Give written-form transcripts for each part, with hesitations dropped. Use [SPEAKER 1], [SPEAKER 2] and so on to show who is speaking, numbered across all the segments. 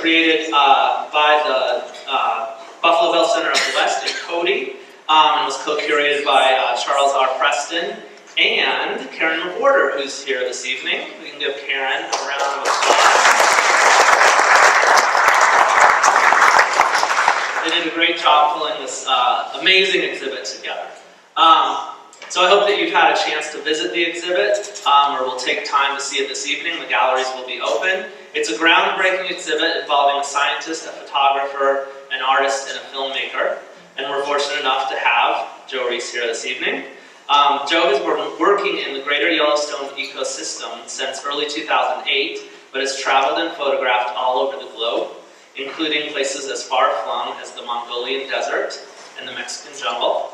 [SPEAKER 1] created by the Buffalo Bill Center of the West in Cody, and was co-curated by Charles R. Preston and Karen McWhorter, who's here this evening. We can give Karen a round of applause. They did a great job pulling this amazing exhibit together. So I hope that you've had a chance to visit the exhibit, or will take time to see it this evening. The galleries will be open. It's a groundbreaking exhibit involving a scientist, a photographer, an artist, and a filmmaker. And we're fortunate enough to have Joe Riis here this evening. Joe has been working in the greater Yellowstone ecosystem since early 2008, but has traveled and photographed all over the globe, including places as far-flung as the Mongolian desert and the Mexican jungle.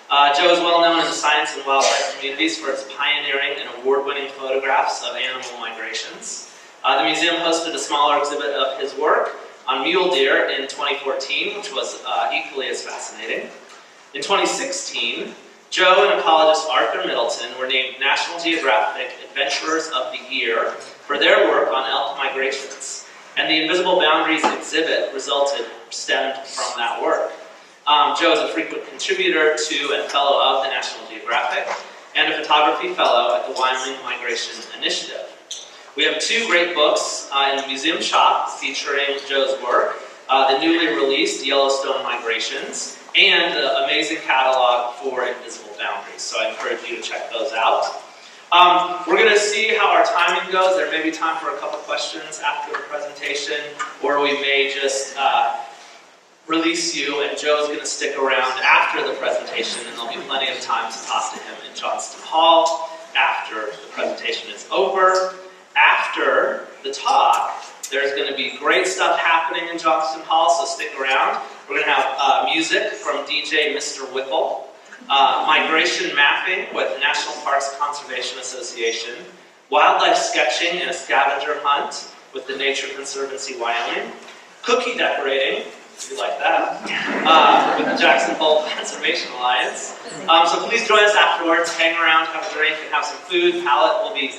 [SPEAKER 1] Joe is well known in the science and wildlife communities for his pioneering and award-winning photographs of animal migrations. The museum hosted a smaller exhibit of his work on mule deer in 2014, which was equally as fascinating. In 2016, Joe and ecologist Arthur Middleton were named National Geographic Adventurers of the Year for their work on elk migrations, and the Invisible Boundaries exhibit stemmed from that work. Joe is a frequent contributor to and fellow of the National Geographic, and a photography fellow at the Wyoming Migration Initiative. We have two great books in the museum shop featuring Joe's work, the newly released Yellowstone Migrations, and the amazing catalog for Invisible Boundaries. So I encourage you to check those out. We're going to see how our timing goes. There may be time for a couple questions after the presentation, or we may just release you, and Joe's going to stick around after the presentation, and there'll be plenty of time to talk to him in Johnston Hall after the presentation is over. After the talk, there's going to be great stuff happening in Johnston Hall, so stick around. We're going to have music from DJ Mr. Whipple, migration mapping with National Parks Conservation Association, wildlife sketching and a scavenger hunt with the Nature Conservancy Wyoming, cookie decorating, if you like that, with the Jackson Hole Conservation Alliance. So please join us afterwards, hang around, have a drink, and have some food. Palette will be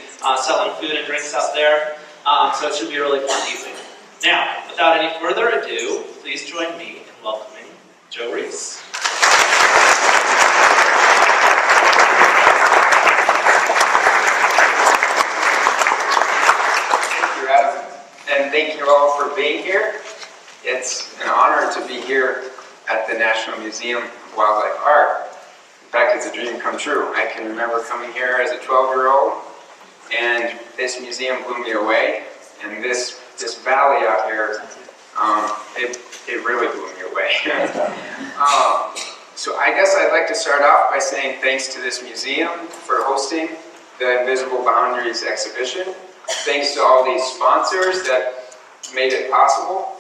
[SPEAKER 1] selling food and drinks out there, so it should be a really fun evening. Now, without any further ado, please join me in welcoming Joe Riis.
[SPEAKER 2] Thank you, Adam, and thank you all for being here. It's an honor to be here at the National Museum of Wildlife Art. In fact, it's a dream come true. I can remember coming here as a 12-year-old, and this museum blew me away. And this valley out here, it really blew me away. So I guess I'd like to start off by saying thanks to this museum for hosting the Invisible Boundaries exhibition. Thanks to all these sponsors that made it possible.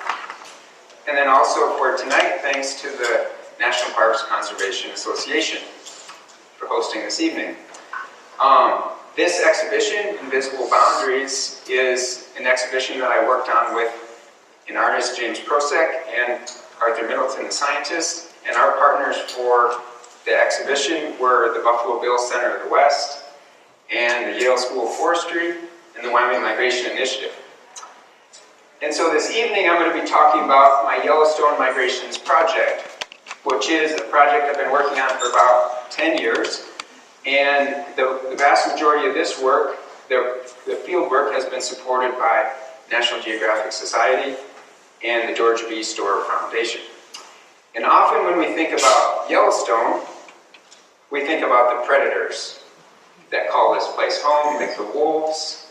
[SPEAKER 2] And then also for tonight, thanks to the National Parks Conservation Association for hosting this evening. This exhibition, Invisible Boundaries, is an exhibition that I worked on with an artist, James Prosek, and Arthur Middleton, the scientist. And our partners for the exhibition were the Buffalo Bill Center of the West, and the Yale School of Forestry, and the Wyoming Migration Initiative. And so this evening I'm going to be talking about my Yellowstone Migrations project, which is a project I've been working on for about 10 years. And the vast majority of this work, the field work, has been supported by National Geographic Society and the George B. Storer Foundation. And often when we think about Yellowstone, we think about the predators that call this place home, like the wolves,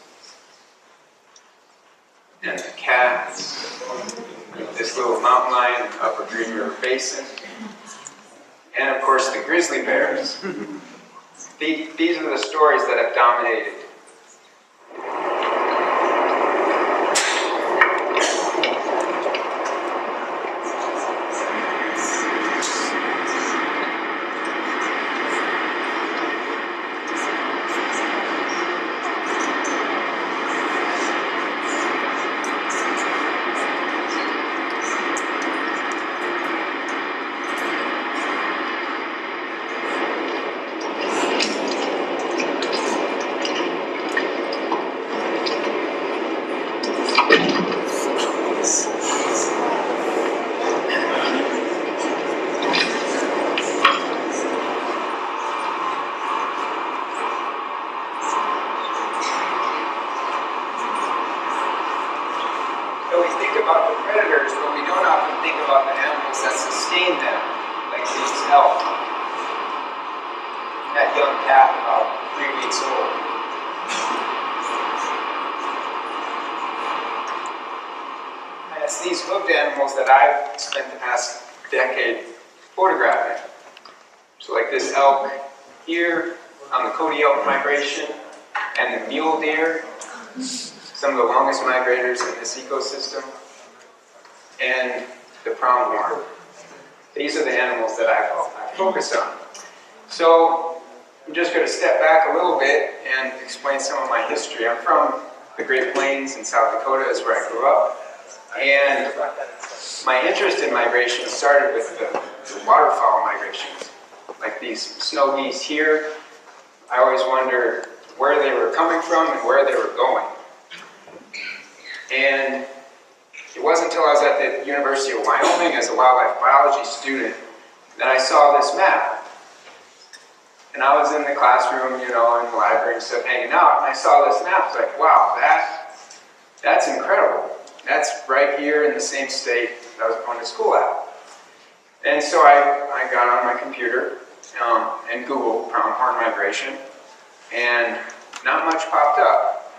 [SPEAKER 2] and the cats, this little mountain lion in the Upper Green River Basin, and of course the grizzly bears. These are the stories that have dominated. So we think about the predators, but we don't often think about the animals that sustain them, like these elk. That young calf about 3 weeks old. And it's these hoofed animals that I've spent the past decade photographing. So like this elk here on the Cody elk migration, and the mule deer, some of the longest migrators in this ecosystem, and the pronghorn. These are the animals that I focus on. So I'm just going to step back a little bit and explain some of my history. I'm from the Great Plains in South Dakota, is where I grew up. And my interest in migration started with the waterfowl migrations. Like these snow geese here, I always wondered where they were coming from and where they were going. And it wasn't until I was at the University of Wyoming as a wildlife biology student that I saw this map. And I was in the classroom, in the library and stuff, hanging out, and I saw this map. I was like, wow, that's incredible. That's right here in the same state that I was going to school at. And so I got on my computer and Googled pronghorn migration, and not much popped up.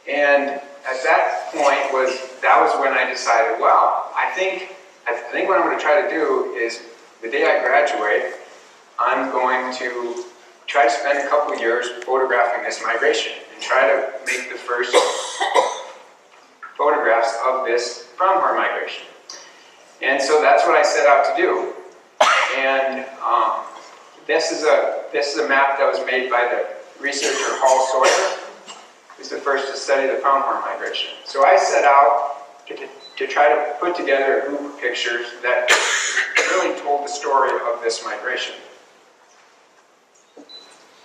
[SPEAKER 2] And at that point that was when I decided, wow, I think what I'm going to try to do is the day I graduate, I'm going to try to spend a couple of years photographing this migration and try to make the first photographs of this pronghorn migration. And so that's what I set out to do. And this is a map that was made by the researcher Hall Sawyer, who's the first to study the pronghorn migration. So I set out to try to put together a group of pictures that really told the story of this migration.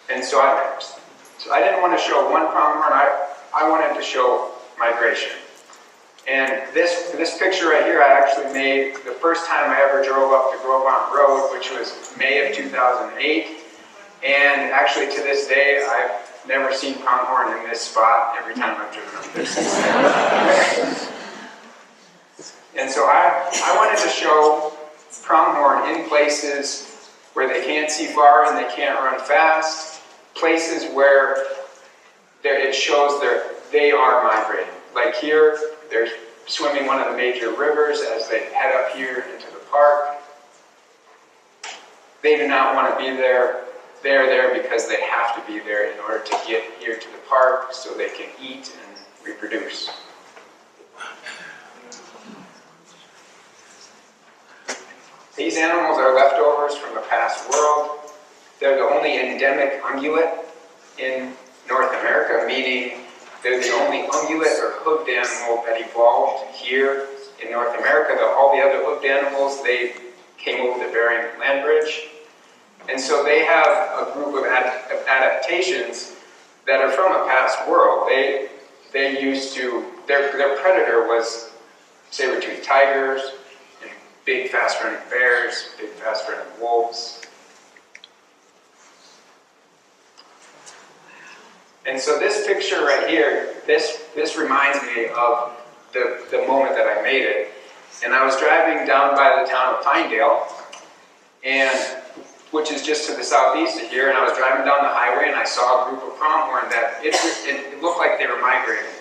[SPEAKER 2] And so I didn't want to show one pronghorn, I wanted to show migration. And this picture right here I actually made the first time I ever drove up the Grovant Road, which was May of 2008. And actually to this day, I've never seen pronghorn in this spot every time I've driven up this. And so I wanted to show pronghorn in places where they can't see far and they can't run fast, places where it shows they are migrating. Like here, they're swimming one of the major rivers as they head up here into the park. They do not want to be there. They're there because they have to be there in order to get here to the park so they can eat and reproduce. These animals are leftovers from a past world. They're the only endemic ungulate in North America, meaning they're the only ungulate or hoofed animal that evolved here in North America. All the other hoofed animals, they came over the Bering Land Bridge. And so they have a group of adaptations that are from a past world. They used to, their predator was saber-toothed tigers, and big fast-running bears, big fast-running wolves. And so this picture right here, this reminds me of the moment that I made it. And I was driving down by the town of Pinedale, which is just to the southeast of here, and I was driving down the highway and I saw a group of pronghorn that it looked like they were migrating.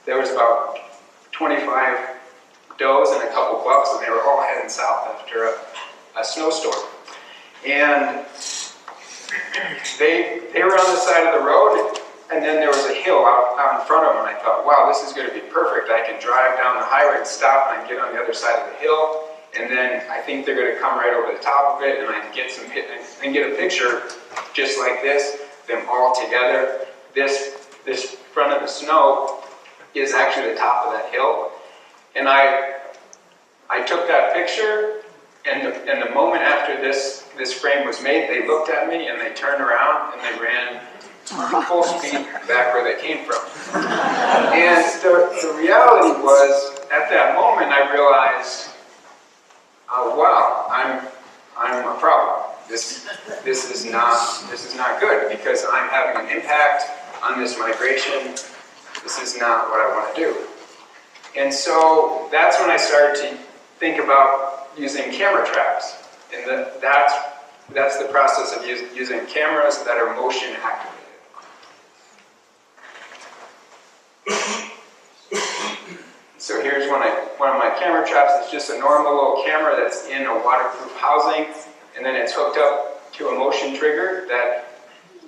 [SPEAKER 2] There was about 25 does and a couple bucks, and they were all heading south after a snowstorm. And they were on the side of the road, and then there was a hill out in front of them, and I thought, wow, this is going to be perfect. I can drive down the highway and stop, and I can get on the other side of the hill, and then I think they're going to come right over the top of it, and I can get a picture just like this, them all together. This front of the snow is actually the top of that hill, and I took that picture, and the moment after this frame was made, they looked at me and they turned around and they ran full speed back where they came from. And the reality was, at that moment, I realized, wow, I'm a problem. This is not good, because I'm having an impact on this migration. This is not what I want to do. And so that's when I started to think about using camera traps. And that's the process of using cameras that are motion activated. So here's one of my camera traps. It's just a normal little camera that's in a waterproof housing, and then it's hooked up to a motion trigger that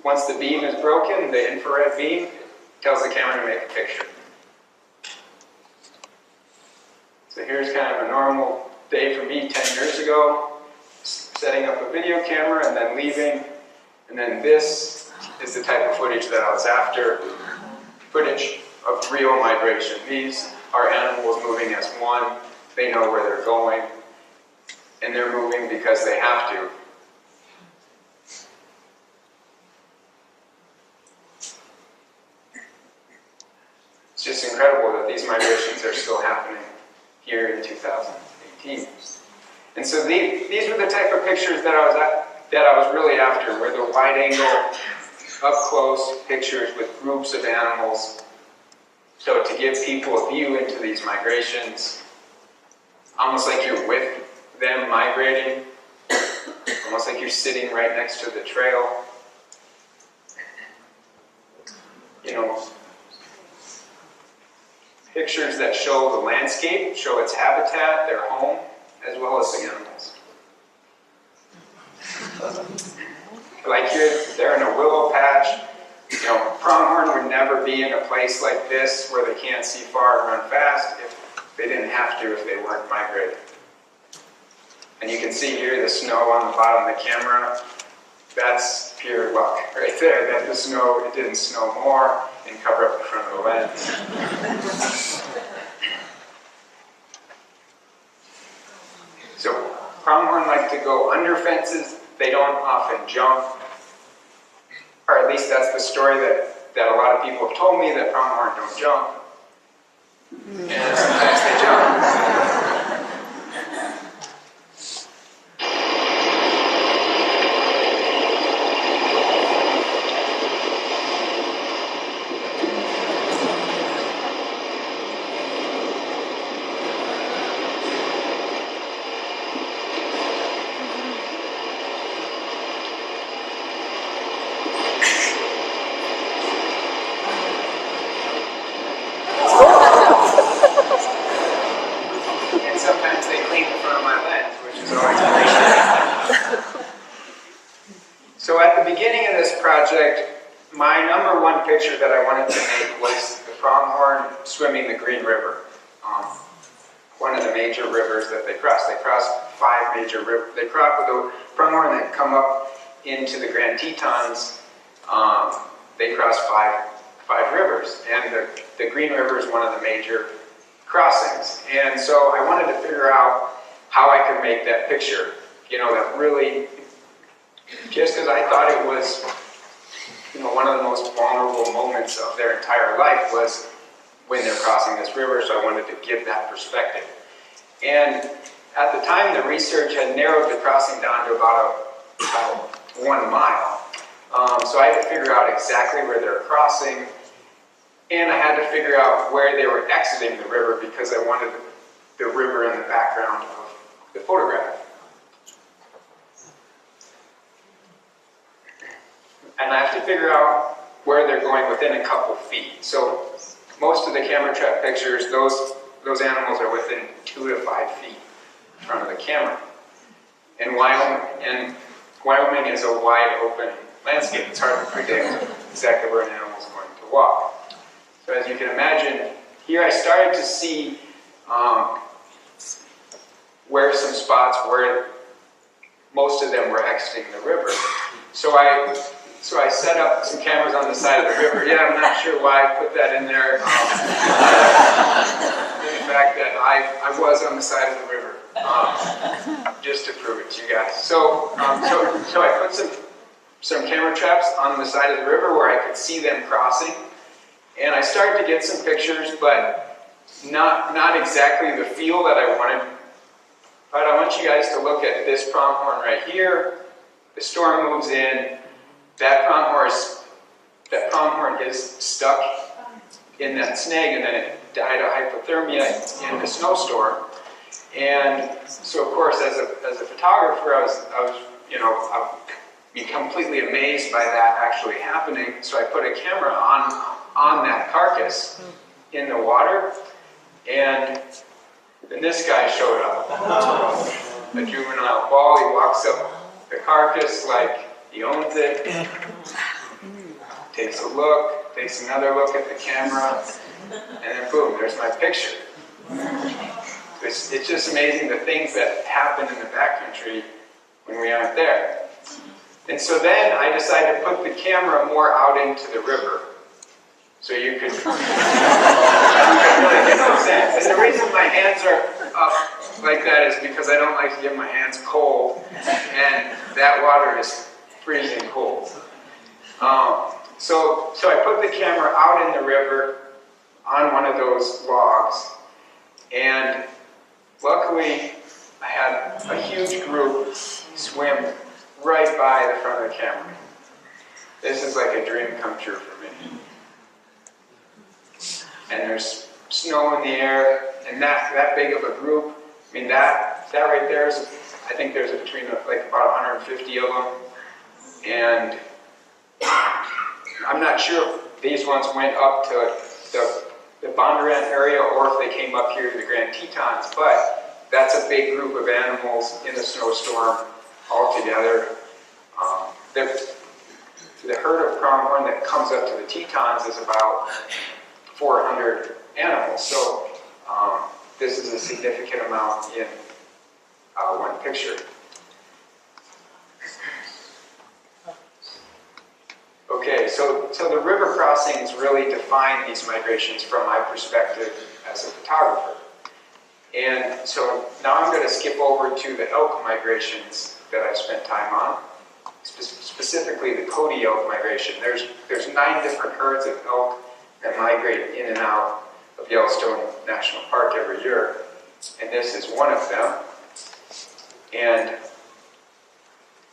[SPEAKER 2] once the beam is broken, the infrared beam tells the camera to make a picture. So here's kind of a normal day for me 10 years ago, setting up a video camera and then leaving. And then this is the type of footage that I was after, footage of real migration. These are animals moving as one. They know where they're going, and they're moving because they have to. It's just incredible that these migrations are still happening here in 2018. And so these were the type of pictures that I was really after, were the wide angle, up close pictures with groups of animals. So to give people a view into these migrations, almost like you're with them migrating, almost like you're sitting right next to the trail. You know, pictures that show the landscape, show its habitat, their home, as well as the animals. Like they're in a willow patch. You know, pronghorn would never be in a place like this where they can't see far and run fast if they didn't have to, if they weren't migrating. And you can see here the snow on the bottom of the camera. That's pure luck right there, that the snow, it didn't snow more and cover up the front of the lens. So pronghorn like to go under fences. They don't often jump. Or at least that's the story that a lot of people have told me, that pronghorn don't jump. And sometimes they jump. Sometimes they clean the front of my lens, which is always appreciated. So at the beginning of this project, my number one picture that I wanted to make was the pronghorn swimming the Green River. One of the major rivers that they cross. They cross 5 major rivers. They cross with the pronghorn that come up into the Grand Tetons. They cross five rivers, and the Green River is one of the major crossings. And so I wanted to figure out how I could make that picture, you know, that really, just because I thought it was, you know, one of the most vulnerable moments of their entire life was when they're crossing this river, so I wanted to give that perspective. And at the time, the research had narrowed the crossing down to about 1 mile. So I had to figure out exactly where they're crossing, and I had to figure out where they were exiting the river because I wanted the river in the background of the photograph. And I have to figure out where they're going within a couple feet. So most of the camera trap pictures, those animals are within 2 to 5 feet in front of the camera. And Wyoming is a wide open landscape. It's hard to predict exactly where an animal is going to walk. So as you can imagine, here I started to see where some spots where most of them were exiting the river. So I set up some cameras on the side of the river. Yeah, I'm not sure why I put that in there. The fact that I was on the side of the river, just to prove it to you guys. So I put some camera traps on the side of the river where I could see them crossing. And I started to get some pictures, but not exactly the feel that I wanted. But I want you guys to look at this pronghorn right here. The storm moves in. That pronghorn is stuck in that snag, and then died of hypothermia in a snowstorm. And so, of course, as a photographer, I was I'd be completely amazed by that actually happening. So I put a camera on that carcass in the water, and then this guy showed up. A juvenile bull. He walks up the carcass like he owns it, takes a look, takes another look at the camera, and then boom, there's my picture. It's just amazing the things that happen in the backcountry when we aren't there. And so then I decided to put the camera more out into the river, so you could really get some sense. And the reason my hands are up like that is because I don't like to get my hands cold, and that water is freezing cold. So I put the camera out in the river on one of those logs, and luckily I had a huge group swim right by the front of the camera. This is like a dream come true for me. And there's snow in the air, and that big of a group, I mean that right there is, I think there's between like about 150 of them, and I'm not sure if these ones went up to the Bondurant area or if they came up here to the Grand Tetons, but that's a big group of animals in a snowstorm all together. The herd of pronghorn that comes up to the Tetons is about 400 animals, so this is a significant amount in one picture. Okay, so the river crossings really define these migrations from my perspective as a photographer. And so now I'm going to skip over to the elk migrations that I've spent time on, specifically the Cody elk migration. There's 9 different herds of elk that migrate in and out of Yellowstone National Park every year, and this is one of them. And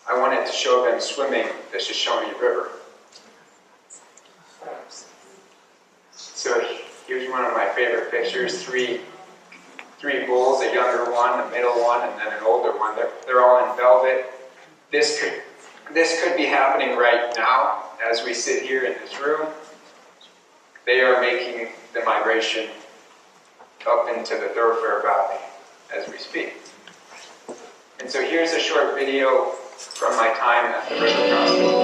[SPEAKER 2] I wanted to show them swimming the Shoshone River. So here's one of my favorite pictures, three bulls, a younger one, a middle one, and then an older one. They're all in velvet. This could be happening right now as we sit here in this room. They are making the migration up into the Thoroughfare Valley as we speak. And so here's a short video from my time at the river crossing.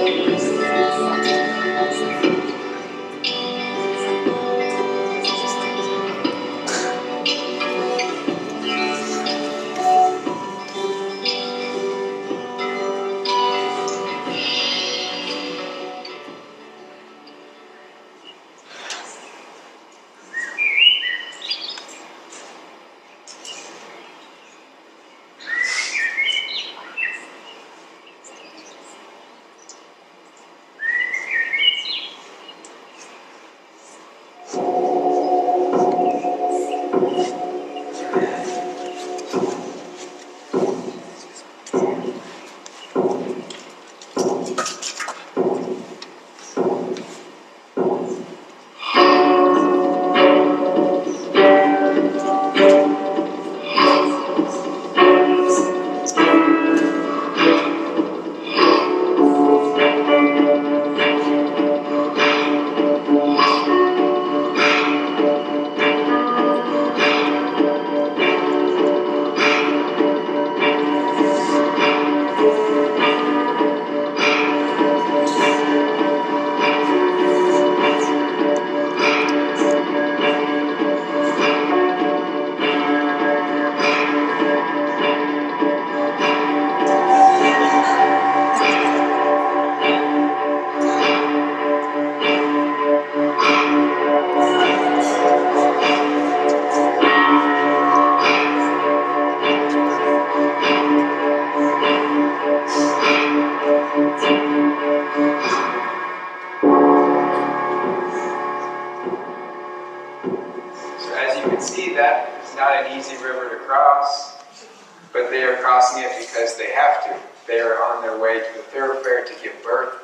[SPEAKER 2] not an easy river to cross, but they are crossing it because they have to. They are on their way to the thoroughfare to give birth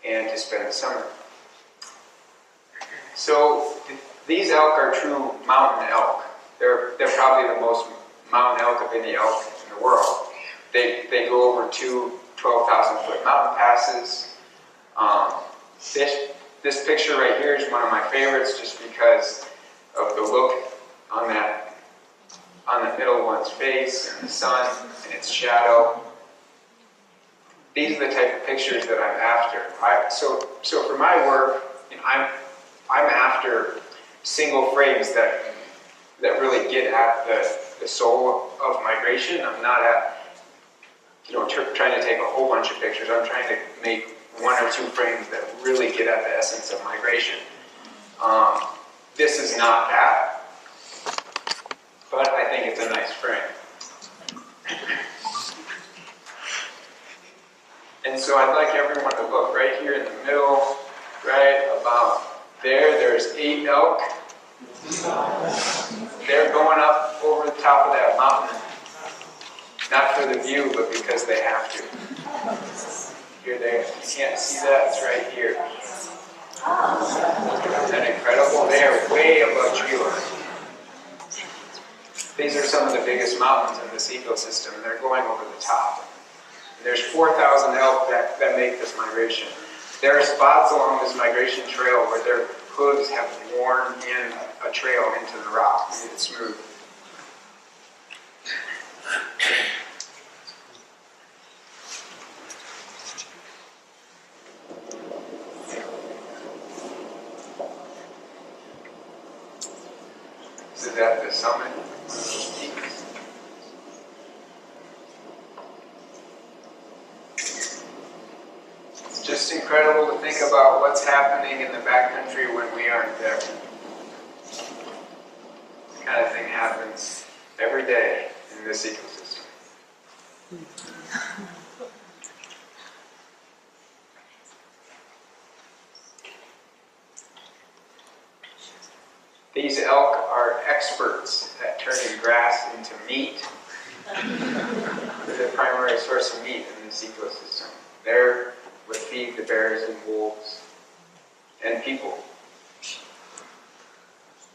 [SPEAKER 2] and to spend the summer. So These elk are true mountain elk. They're probably the most mountain elk of any elk in the world. They go over two 12,000-foot mountain passes. This picture right here is one of my favorites just because of the look on the middle one's face and the sun and its shadow. These are the type of pictures that I'm after. So for my work, I'm after single frames that really get at the soul of migration. I'm not at trying to take a whole bunch of pictures. I'm trying to make one or two frames that really get at the essence of migration. This is not that, but I think it's a nice frame. And so I'd like everyone to look right here in the middle, right about there. There's 8 elk. They're going up over the top of that mountain, not for the view, but because they have to. Here, there. You can't see that. It's right here. Isn't that incredible? They are way above tree line. These are some of the biggest mountains in this ecosystem, and they're going over the top. And there's 4,000 elk that make this migration. There are spots along this migration trail where their hooves have worn in a trail into the rock, made it smooth. This is at the summit. It's just incredible to think about what's happening in the backcountry when we aren't there. This kind of thing happens every day in this ecosystem. These elk are experts at turning grass into meat. They're the primary source of meat in this ecosystem. They're what feed the bears and wolves and people.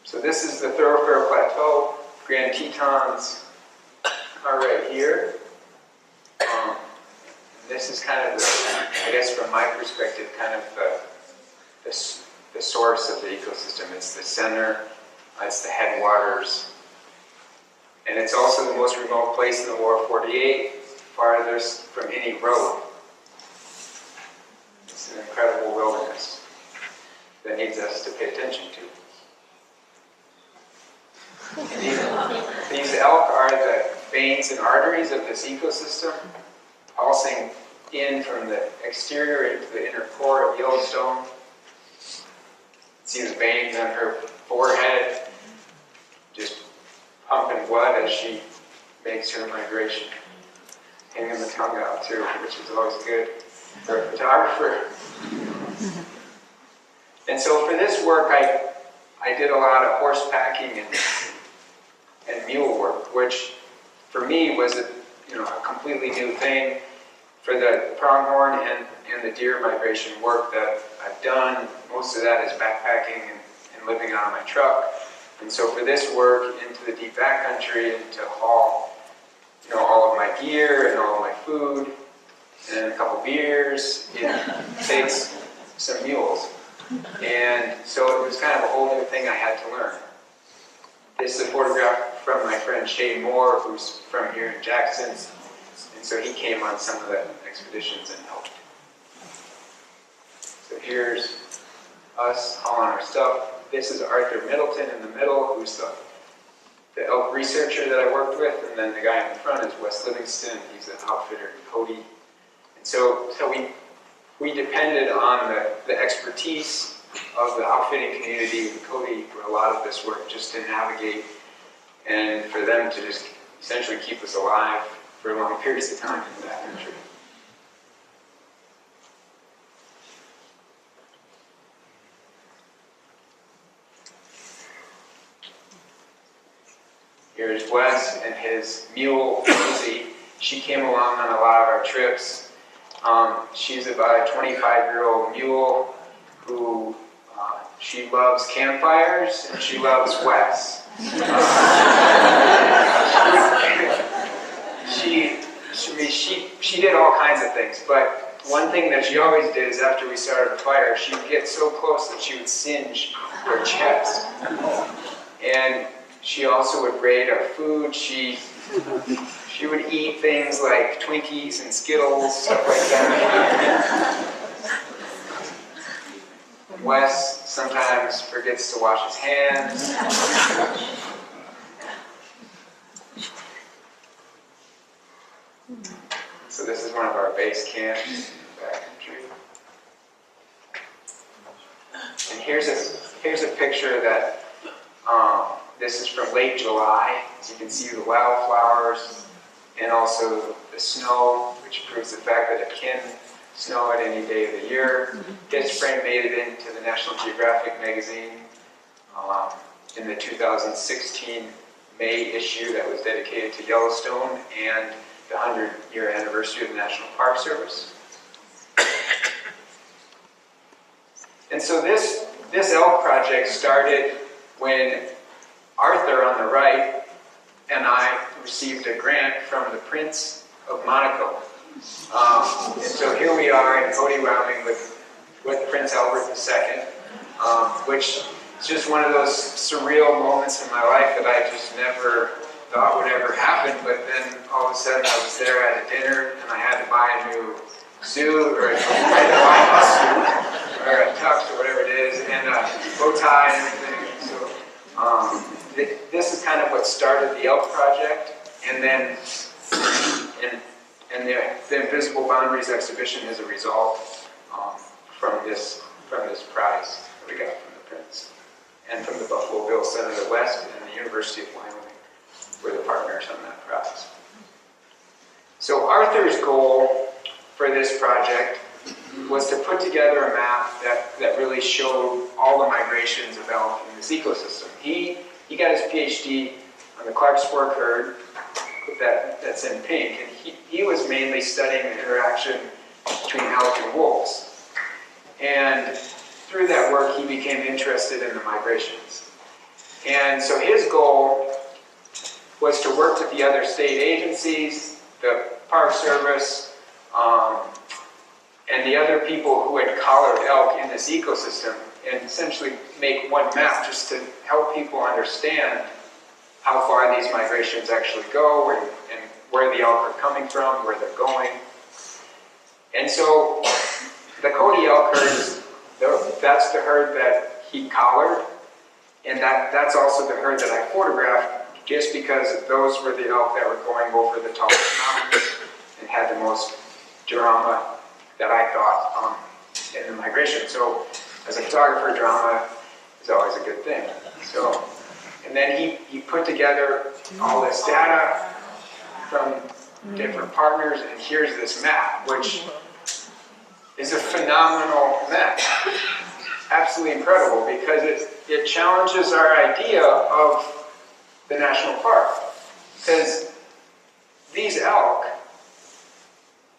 [SPEAKER 2] So this is the Thoroughfare Plateau. Grand Tetons are right here. This is kind of I guess from my perspective, kind of the source of the ecosystem. It's the center, it's the headwaters, and it's also the most remote place in the lower 48, farthest from any road. It's an incredible wilderness that needs us to pay attention to. These elk are the veins and arteries of this ecosystem, pulsing in from the exterior into the inner core of Yellowstone. See the veins on her forehead just pumping blood as she makes her migration. Hanging the tongue out too, which is always good for a photographer. And so for this work, I did a lot of horse packing and mule work, which for me was a completely new thing. For the pronghorn and the deer migration work that I've done, most of that is backpacking and living out of my truck. And so for this work into the deep backcountry and to haul all of my gear and all of my food and a couple beers, it takes some mules. And so it was kind of a whole new thing I had to learn. This is a photograph from my friend Shay Moore, who's from here in Jackson. And so he came on some of the expeditions and helped. So here's us hauling our stuff. This is Arthur Middleton in the middle, who's the elk researcher that I worked with. And then the guy in the front is Wes Livingston. He's an outfitter in Cody. And so we depended on the expertise of the outfitting community in Cody for a lot of this work, just to navigate and for them to just essentially keep us alive for long periods of time in the backcountry. Here's Wes and his mule, Lucy. She came along on a lot of our trips. She's about a 25-year-old mule who She loves campfires, and she loves Wes. She did all kinds of things, but one thing that she always did is after we started a fire, she would get so close that she would singe her chest. And she also would raid our food. She would eat things like Twinkies and Skittles, stuff like that. Wes sometimes forgets to wash his hands. So this is one of our base camps in the backcountry. And here's a picture that, this is from late July. As you can see the wildflowers and also the snow, which proves the fact that it can snow at any day of the year. This frame made it into the National Geographic magazine in the 2016 May issue that was dedicated to Yellowstone and the 100-year anniversary of the National Park Service. And so this elk project started when Arthur on the right and I received a grant from the Prince of Monaco. And so here we are in Cody, Wyoming with Prince Albert II, which is just one of those surreal moments in my life that I just never thought would ever happen. But then all of a sudden I was there at a dinner and I had to buy a new suit, or I had to buy a suit, or a tux, or whatever it is, and a bow tie and everything. So this is kind of what started the elk project, and then and the Invisible Boundaries exhibition is a result from this prize that we got from the Prince, and from the Buffalo Bill Center of the West and the University of Wyoming were the partners on that prize. So Arthur's goal for this project was to put together a map that really showed all the migrations of elk in this ecosystem. He got his PhD on the Clark Sport herd, that's in pink, and he was mainly studying the interaction between elk and wolves. And through that work, he became interested in the migrations. And so his goal was to work with the other state agencies, the Park Service, and the other people who had collared elk in this ecosystem, and essentially make one map just to help people understand how far these migrations actually go, and where the elk are coming from, where they're going. And so the Cody elk herd, that's the herd that he collared, and that's also the herd that I photographed, just because those were the elk that were going over the tallest mountains and had the most drama that I thought in the migration. So as a photographer, drama is always a good thing. So, and then he put together all this data from different partners, and here's this map, which is a phenomenal map. Absolutely incredible, because it challenges our idea of the national park. Because these elk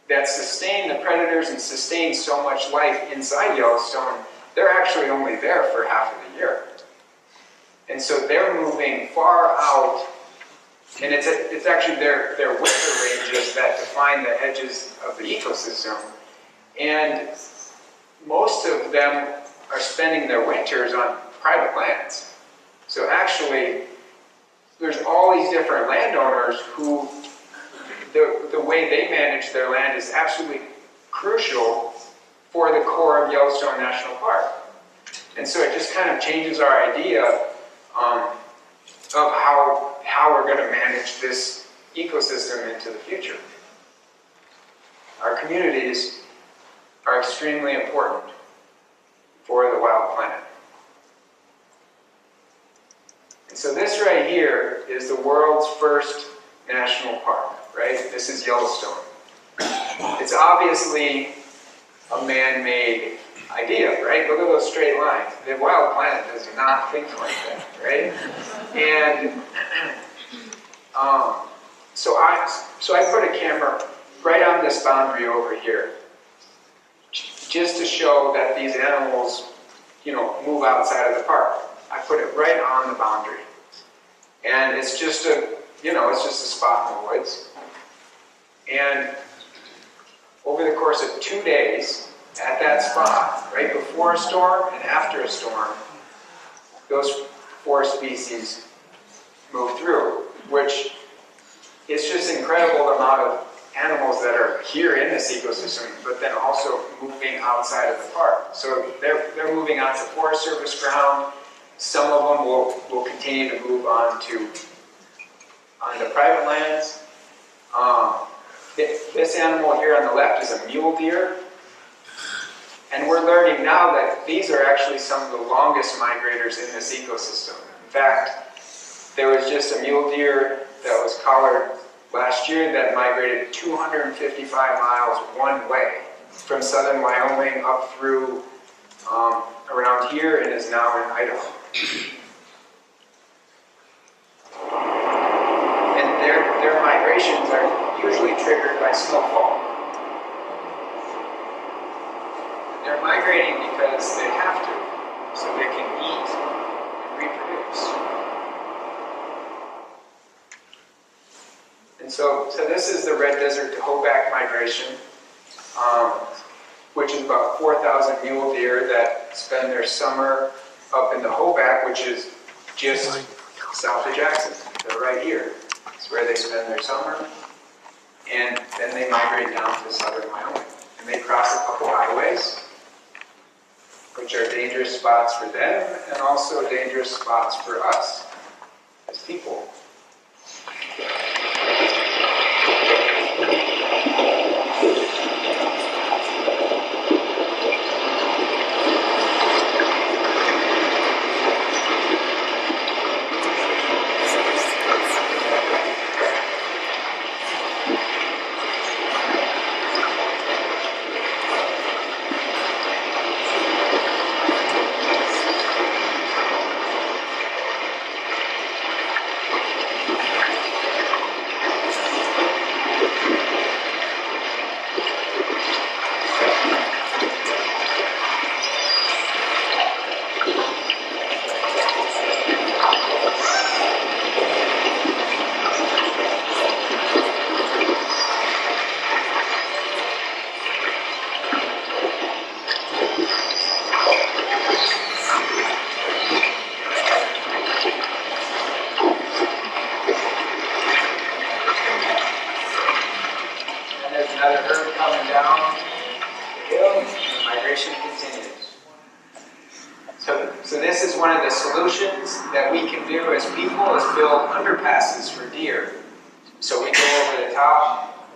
[SPEAKER 2] that sustain the predators and sustain so much life inside Yellowstone, they're actually only there for half of the year. And so they're moving far out, and it's actually their winter ranges that define the edges of the ecosystem. And most of them are spending their winters on private lands. So actually, there's all these different landowners who, the way they manage their land is absolutely crucial for the core of Yellowstone National Park. And so it just kind of changes our idea of how we're going to manage this ecosystem into the future. Our communities are extremely important for the wild planet. And so this right here is the world's first national park, right? This is Yellowstone. It's obviously a man-made idea, right? Look at those straight lines. The wild planet does not think like that, right? And so I put a camera right on this boundary over here, just to show that these animals move outside of the park. I put it right on the boundary. And it's just it's just a spot in the woods. And over the course of 2 days, at that spot, right before a storm and after a storm, those 4 species move through, which is just incredible amount of animals that are here in this ecosystem, but then also moving outside of the park. So they're moving onto Forest Service ground. Some of them will continue to move onto private lands. This animal here on the left is a mule deer. And we're learning now that these are actually some of the longest migrators in this ecosystem. In fact, there was just a mule deer that was collared last year that migrated 255 miles one way from southern Wyoming up through around here and is now in Idaho. And their migrations are usually triggered by snowfall. They're migrating because they have to, so they can eat and reproduce. And so this is the red desert to Hoback migration, which is about 4,000 mule deer that spend their summer up in the Hoback, which is just south of Jackson. They're right here. It's where they spend their summer. And then they migrate down to southern Wyoming. And they cross a couple highways, which are dangerous spots for them and also dangerous spots for us as people. So this is one of the solutions that we can do as people is build underpasses for deer. So we go over the top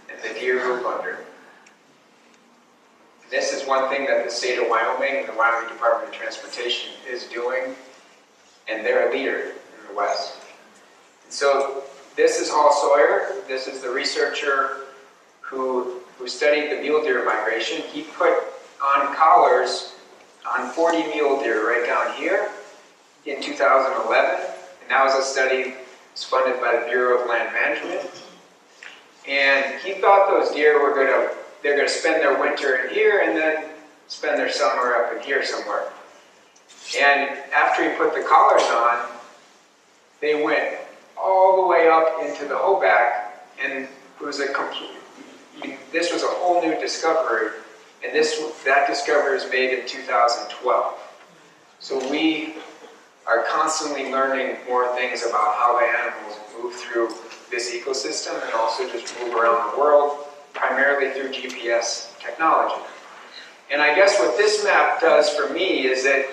[SPEAKER 2] and the deer move under. This is one thing that the state of Wyoming and the Wyoming Department of Transportation is doing, and they're a leader in the West. And so this is Hall Sawyer. This is the researcher who studied the mule deer migration. He put on collars on 40 mule deer right down here in 2011. And that was a study funded by the Bureau of Land Management. And he thought those deer were they're going to spend their winter in here and then spend their summer up in here somewhere. And after he put the collars on, they went all the way up into the Hoback, and it was this was a whole new discovery, and that discovery was made in 2012. So we are constantly learning more things about how the animals move through this ecosystem and also just move around the world, primarily through GPS technology. And I guess what this map does for me is that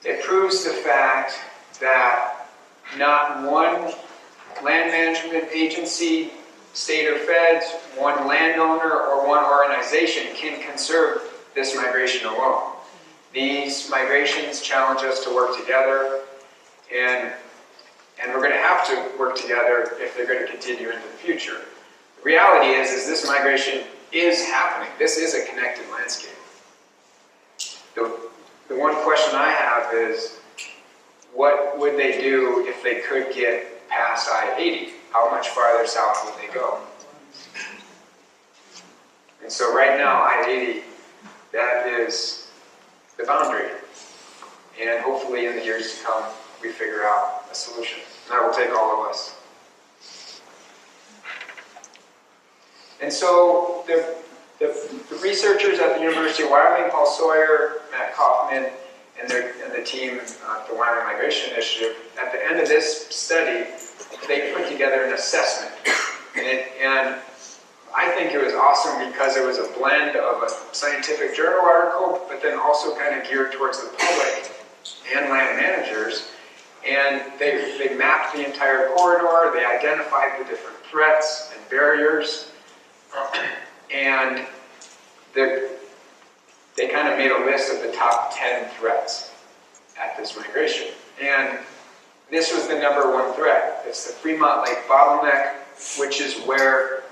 [SPEAKER 2] it proves the fact that not one land management agency, state or feds, one landowner, or one organization can conserve this migration alone. These migrations challenge us to work together, and we're going to have to work together if they're going to continue into the future. The reality is this migration is happening. This is a connected landscape. The one question I have is, what would they do if they could get past I-80? How much farther south would they go? And so right now, I-80, that is the boundary. And hopefully in the years to come, we figure out a solution. And that will take all of us. And so the researchers at the University of Wyoming, Paul Sawyer, Matt Kaufman, and the team at the Wyoming Migration Initiative, at the end of this study, they put together an assessment. And I think it was awesome because it was a blend of a scientific journal article, but then also kind of geared towards the public and land managers. And they mapped the entire corridor, they identified the different threats and barriers, and they kind of made a list of the top 10 threats at this migration. And this was the #1 threat. It's the Fremont Lake bottleneck, which is where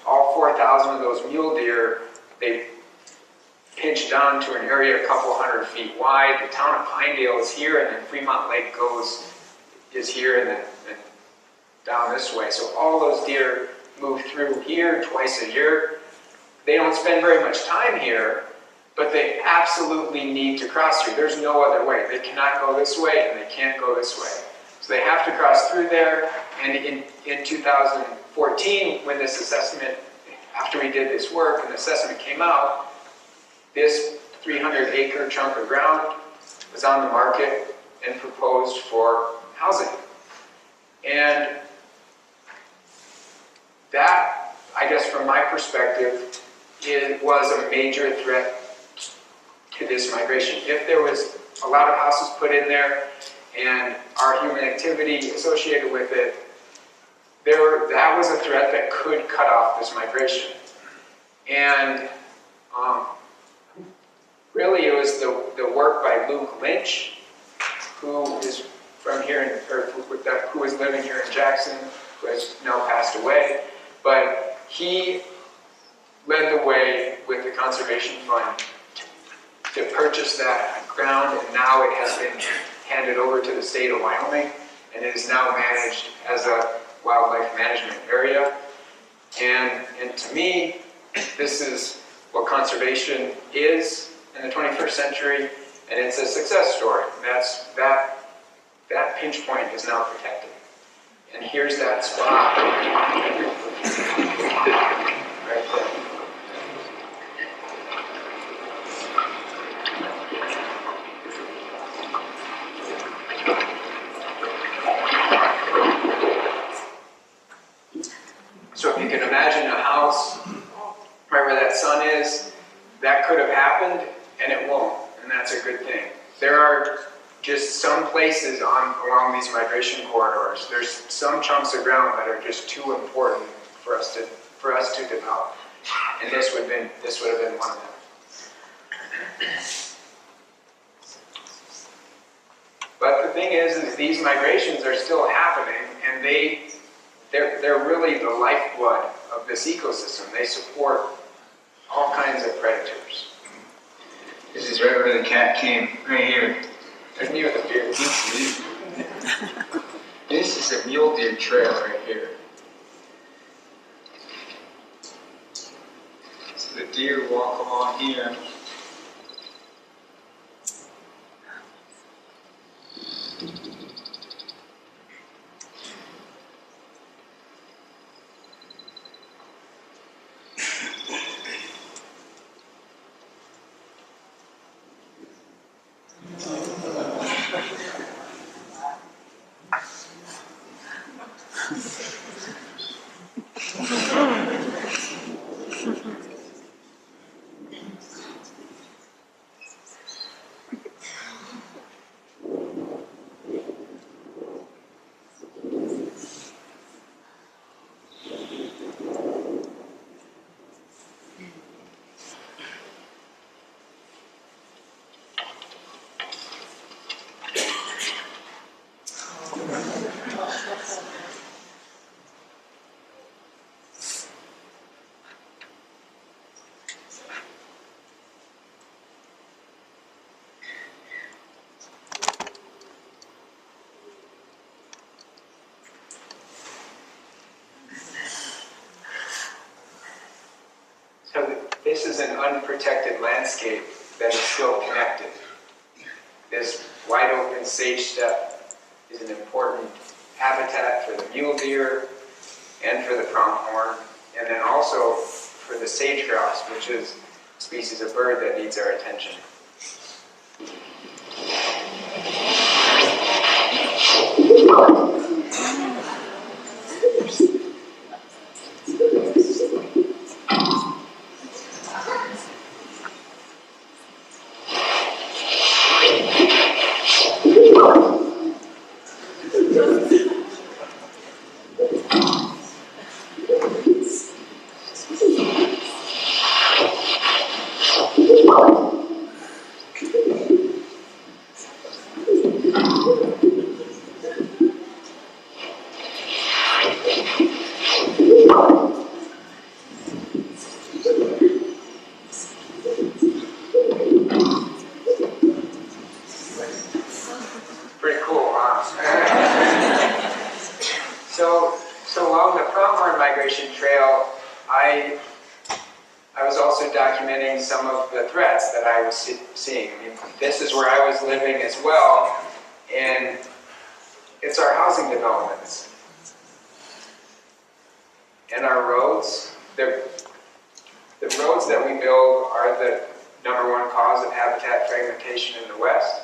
[SPEAKER 2] all 4,000 of those mule deer, they pinched down to an area a couple hundred feet wide. The town of Pinedale is here, and then Fremont Lake is here and then down this way. So all those deer move through here twice a year. They don't spend very much time here, but they absolutely need to cross through. There's no other way. They cannot go this way, and they can't go this way. So they have to cross through there, and in 2014, when this assessment, after we did this work, and the assessment came out, this 300-acre chunk of ground was on the market and proposed for housing. And that, I guess from my perspective, it was a major threat to this migration. If there was a lot of houses put in there and our human activity associated with it, that was a threat that could cut off this migration. And really it was the work by Luke Lynch, who is from here, who was living here in Jackson, who has now passed away, but he led the way with the Conservation Fund to purchase that ground, and now it has been handed over to the state of Wyoming, and it is now managed as a wildlife management area. And to me, this is what conservation is in the 21st century, and it's a success story. That pinch point is now protected. And here's that spot right there. So if you can imagine a house right where that sun is, that could have happened, and it won't, and that's a good thing. There are just some places along these migration corridors, there's some chunks of ground that are just too important for us to develop, and this would have been one of them. But the thing is these migrations are still happening, and they're really the lifeblood of this ecosystem. They support all kinds of predators.
[SPEAKER 3] This is right where the cat came, right here.
[SPEAKER 2] There's me with a beard.
[SPEAKER 3] This is a mule deer trail right here. So the deer walk along here. This is an unprotected landscape that is still connected. This
[SPEAKER 2] wide open sage steppe is an important habitat for the mule deer and for the pronghorn, and then also for the sage-grouse, which is a species of bird that needs our attention. Pretty cool, huh? So along the pronghorn migration trail, I was also documenting some of the threats that I was seeing. I mean, this is where I was living as well, and it's our housing developments and our roads. The roads that we build are the #1 cause of habitat fragmentation in the West.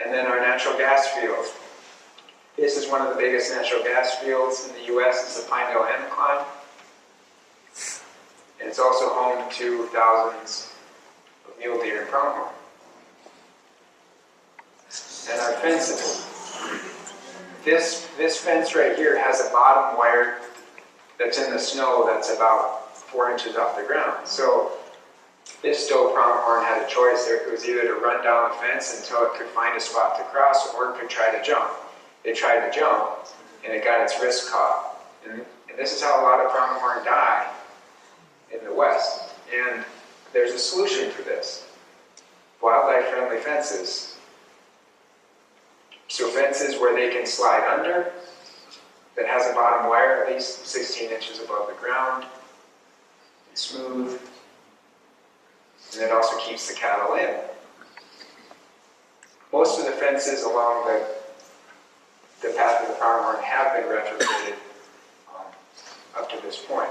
[SPEAKER 2] And then our natural gas fields. This is one of the biggest natural gas fields in the U.S. It's the Pinedale Anticline. And it's also home to thousands of mule deer and pronghorn. And our fences. This fence right here has a bottom wire that's in the snow that's about 4 inches off the ground. So this doe pronghorn had a choice. It was either to run down the fence until it could find a spot to cross, or it could try to jump. It tried to jump, and it got its wrist caught. And this is how a lot of pronghorn die in the West. And there's a solution for this. Wildlife-friendly fences. So fences where they can slide under, that has a bottom wire at least 16 inches above the ground, smooth, and it also keeps the cattle in. Most of the fences along the path of the pronghorn have been retrofitted up to this point,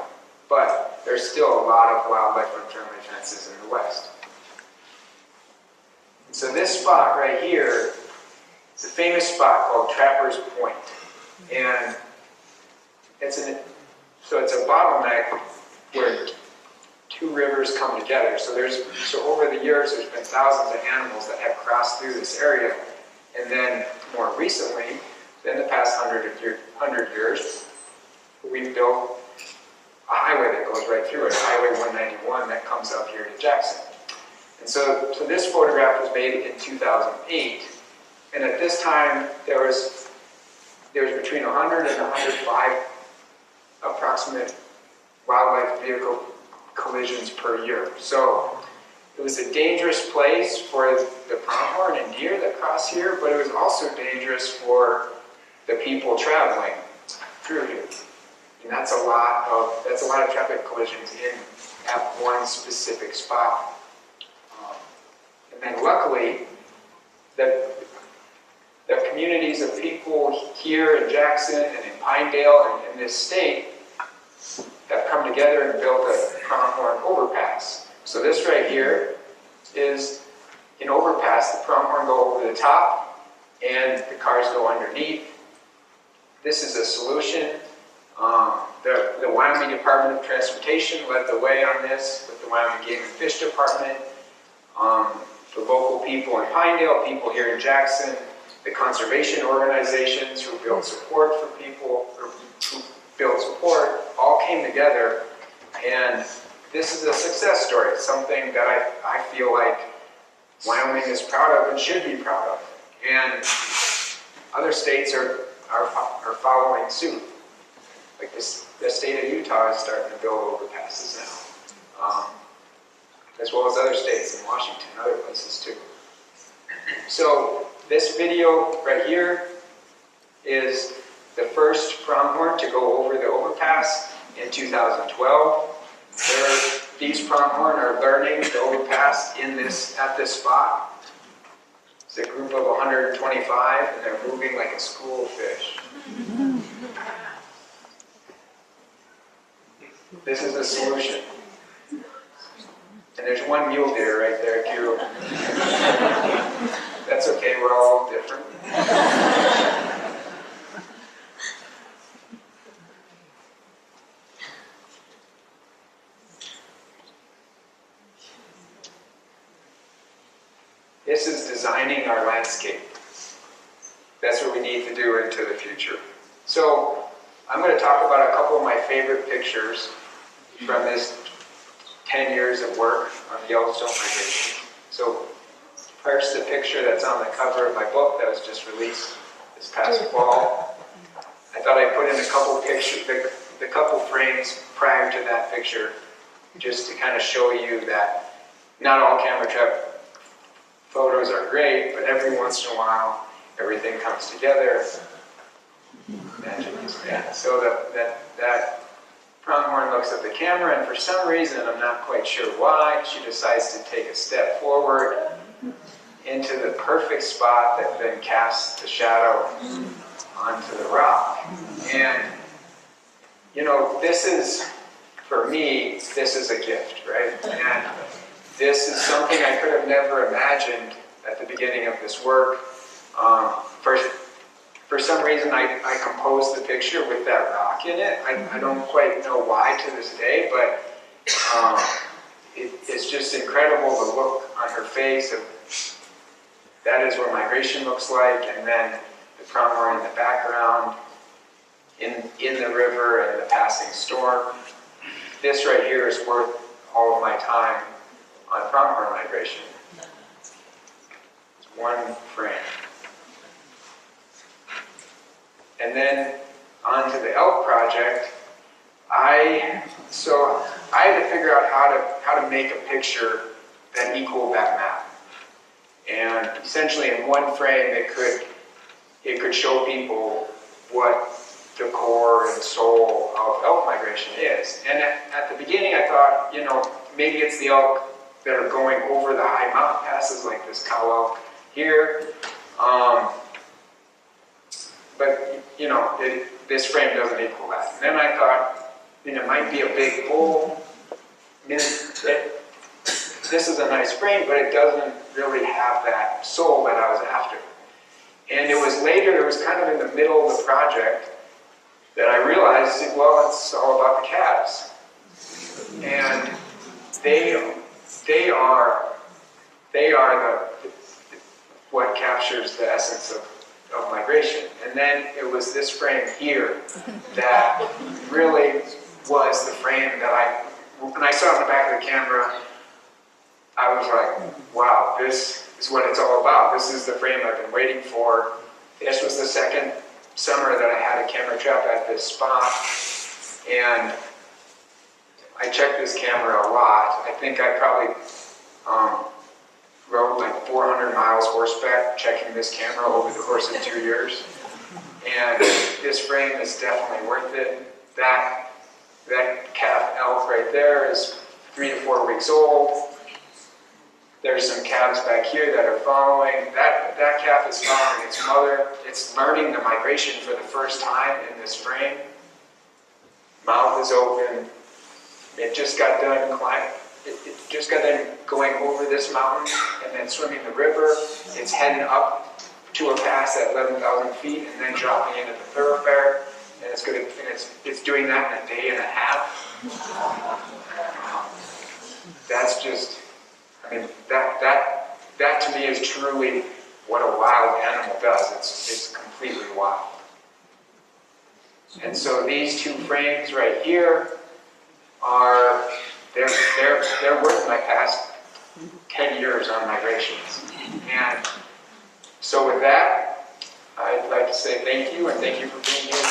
[SPEAKER 2] but there's still a lot of wildlife-unfriendly fences in the West. So this spot right here is a famous spot called Trapper's Point, and it's a bottleneck where 2 rivers come together. So over the years, there's been thousands of animals that have crossed through this area. And then more recently, in the past 100 years, we've built a highway that goes right through it, Highway 191 that comes up here to Jackson. And so this photograph was made in 2008. And at this time, there was between 100 and 105 approximate wildlife vehicle collisions per year. So it was a dangerous place for the pronghorn and deer that cross here, but it was also dangerous for the people traveling through here. And that's a lot of traffic collisions at one specific spot. And then luckily, the communities of people here in Jackson and in Pinedale and in this state have come together and built a pronghorn overpass. So this right here is an overpass. The pronghorn go over the top and the cars go underneath. This is a solution. The Wyoming Department of Transportation led the way on this with the Wyoming Game and Fish Department. The local people in Pinedale, people here in Jackson, the conservation organizations who build support for people, or who build support, all came together, and this is a success story. It's something that I feel like Wyoming is proud of and should be proud of. And other states are following suit. Like the state of Utah is starting to build overpasses now, as well as other states in Washington and other places too. So this video right here is the first pronghorn to go over the overpass in 2012. these pronghorn are learning the old pass at this spot. It's a group of 125, and they're moving like a school of fish. This is a solution. And there's one mule deer right there, too. That's okay, we're all different. This is designing our landscape. That's what we need to do into the future. So I'm going to talk about a couple of my favorite pictures from this 10 years of work on the Yellowstone migration. So first, the picture that's on the cover of my book that was just released this past fall. I thought I'd put in a couple pictures, the couple frames prior to that picture, just to kind of show you that not all camera trap photos are great, but every once in a while, everything comes together. Magic is that. So that pronghorn looks at the camera, and for some reason, I'm not quite sure why, she decides to take a step forward into the perfect spot that then casts the shadow onto the rock. And, you know, this is, for me, this is a gift, right? And this is something I could have never imagined at the beginning of this work. For some reason, I composed the picture with that rock in it. I don't quite know why to this day, but it's just incredible the look on her face. That is what migration looks like, and then the pronghorn in the background, in the river and the passing storm. This right here is worth all of my time on pronghorn migration. It's one frame. And then on to the elk project, I had to figure out how to make a picture that equaled that map. And essentially in one frame it could show people what the core and soul of elk migration is. And at the beginning I thought, you know, maybe it's the elk that are going over the high mountain passes like this cow elk here. But, you know, this frame doesn't equal that. And then I thought, you know, it might be a big bull. I mean, this is a nice frame, but it doesn't really have that soul that I was after. And it was later, it was kind of in the middle of the project, that I realized, well, it's all about the calves. And they are what captures the essence of migration. And then it was this frame here that really was the frame that when I saw it in the back of the camera, I was like, wow, this is what it's all about. This is the frame I've been waiting for. This was the second summer that I had a camera trap at this spot, and I checked this camera a lot. I think I probably rode like 400 miles horseback checking this camera over the course of 2 years. And this frame is definitely worth it. That calf elk right there is 3 to 4 weeks old. There's some calves back here that are following. That calf is following its mother. It's learning the migration for the first time in this frame. Mouth is open. It just got done climbing. It just got done going over this mountain and then swimming the river. It's heading up to a pass at 11,000 feet and then dropping into the thoroughfare. And it's doing that in a day and a half. That's just, I mean, that to me is truly what a wild animal does. It's completely wild. And so these two frames right here are, they're worth my past 10 years on migrations. And so with that, I'd like to say thank you, and thank you for being here.